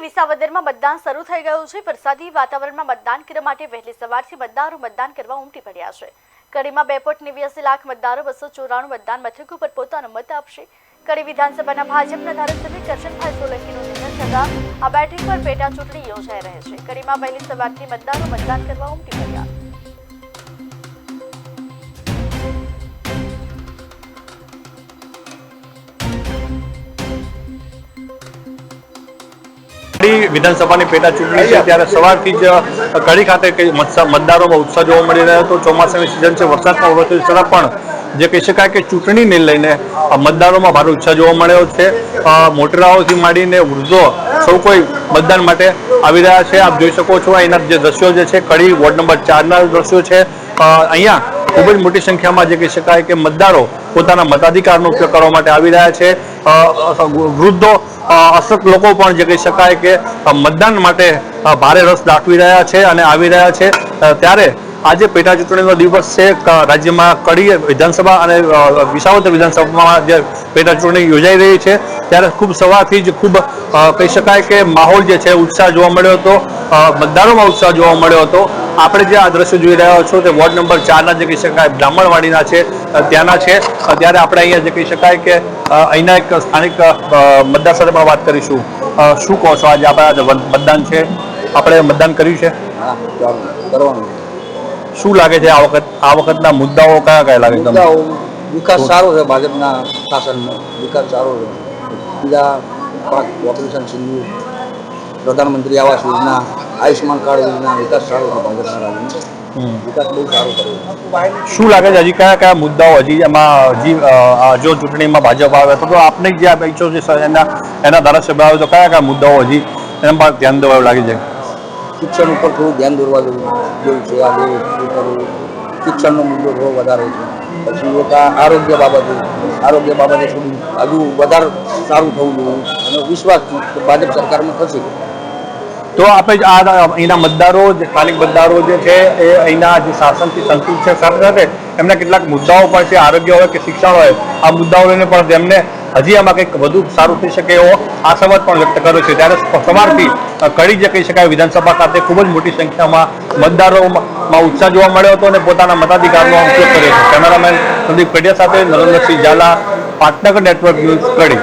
વિસાવદરમાં મતદાન શરૂ થઈ ગયું છે। વરસાદી વાતાવરણમાં મતદાન કરવા માટે વહેલી સવારથી મતદારો મતદાન કરવા ઉમટી પડ્યા છે। કડીમાં 2.89 લાખ મતદારો 294 મતદાન મથક ઉપર પોતાનો મત આપશે। કડી વિધાનસભાના ભાજપના ધારાસભ્ય કરશનભાઈ સોલંકીનું નિધન થતાં આ બેઠક પર પેટા ચૂંટણી યોજાઈ રહી છે। કડીમાં વહેલી સવારથી મતદારો મતદાન કરવા ઉમટી પડ્યા। વિધાનસભાની પેટા ચૂંટણી છે ત્યારે સવારથી જ કડી ખાતે મતદારોમાં ઉત્સાહ જોવા મળી રહ્યો હતો। ચોમાસાની સિઝન છે, વરસાદના હોવાથી છતાં પણ જે કહી શકાય કે ચૂંટણીને લઈને મતદારોમાં ભારે ઉત્સાહ જોવા મળ્યો છે। મોટરાઓથી માંડીને વૃદ્ધો સૌ કોઈ મતદાન માટે આવી રહ્યા છે। આપ જોઈ શકો છો અહીંના જે દ્રશ્યો જે છે કડી વોર્ડ નંબર 4ના દ્રશ્યો છે। અહીંયા ખૂબ જ મોટી સંખ્યામાં જે કહી શકાય કે મતદારો પોતાના મતાધિકારનો ઉપયોગ કરવા માટે આવી રહ્યા છે। વૃદ્ધો અશક્ત લોકો પણ જે કહી શકાય કે મતદાન માટે ભારે રસ દાખવી રહ્યા છે અને આવી રહ્યા છે। ત્યારે આજે પેટા ચૂંટણીનો દિવસ છે। રાજ્યમાં કડી વિધાનસભા અને વિસાવદર વિધાનસભામાં જે પેટા ચૂંટણી યોજાઈ રહી છે ત્યારે ખૂબ સવારથી જ ખૂબ કહી શકાય કે માહોલ જે છે ઉત્સાહ જોવા મળ્યો હતો, મતદારોમાં ઉત્સાહ જોવા મળ્યો હતો। આપણે જે આ દ્રશ્યો જોઈ રહ્યા છો તે વોર્ડ નંબર 4ના જે કહી શકાય બ્રાહ્મણવાડીના છે ત્યાંના છે। ત્યારે આપણે અહીંયા જે કહી શકાય કે અહીંના એક સ્થાનિક મતદાર સાથે પણ વાત કરીશું। શું કહો છો, આજે આપણે મતદાન છે, આપણે મતદાન કર્યું છે, શું લાગે છે આ વખતના મુદ્દાઓ કયા કયા લાગે છે? વિકાસ સારો છે, ભાજપના શાસનમાં વિકાસ સારો છે। બીજા ઓપરેશન સિંધુ, પ્રધાનમંત્રી આવાસ યોજના, આયુષ્યમાન કાર્ડ યોજના, વિકાસ સારો છે ભાજપના રાજ્યમાં, વિકાસ બહુ સારો કર્યો। શું લાગે છે હજી કયા કયા મુદ્દાઓ એમાં જો ચૂંટણીમાં ભાજપ આવે તો આપને જે આ ઈચ્છો છે એના ધારાસભ્ય આવે તો કયા કયા મુદ્દાઓ હજી એના પર ધ્યાન દેવા લાગી જાય? શિક્ષણ ઉપર થોડું ધ્યાન દોરવા જેવું છે। આજે શિક્ષણનો મુદ્દો થોડો વધારે છે। પછી એક આરોગ્ય બાબતે થોડું હજુ વધારે સારું થવું જોઈએ અને વિશ્વાસ ભાજપ સરકારમાં થશે। તો આપણે અહીંના મતદારો સ્થાનિક મતદારો જે છે એ અહીંના જે શાસનથી સંતુષ્ટ છે, સાથે સાથે એમના કેટલાક મુદ્દાઓ પણ છે, આરોગ્ય હોય કે શિક્ષણ હોય, આ મુદ્દાઓ લઈને પણ તેમને હજી આમાં કંઈક વધુ સારું થઈ શકે એવો આશાવાદ પણ વ્યક્ત કર્યો છે। ત્યારે સવારથી કડી જે કહી શકાય વિધાનસભા ખાતે ખૂબ જ મોટી સંખ્યામાં મતદારોમાં ઉત્સાહ જોવા મળ્યો હતો અને પોતાના મતાધિકારનો ઉપયોગ કર્યો છે। કેમેરામેન સંદીપ કડિયા સાથે નરેન્દ્રસિંહ ઝાલા, પાટનગર નેટવર્ક ન્યૂઝ, કડી।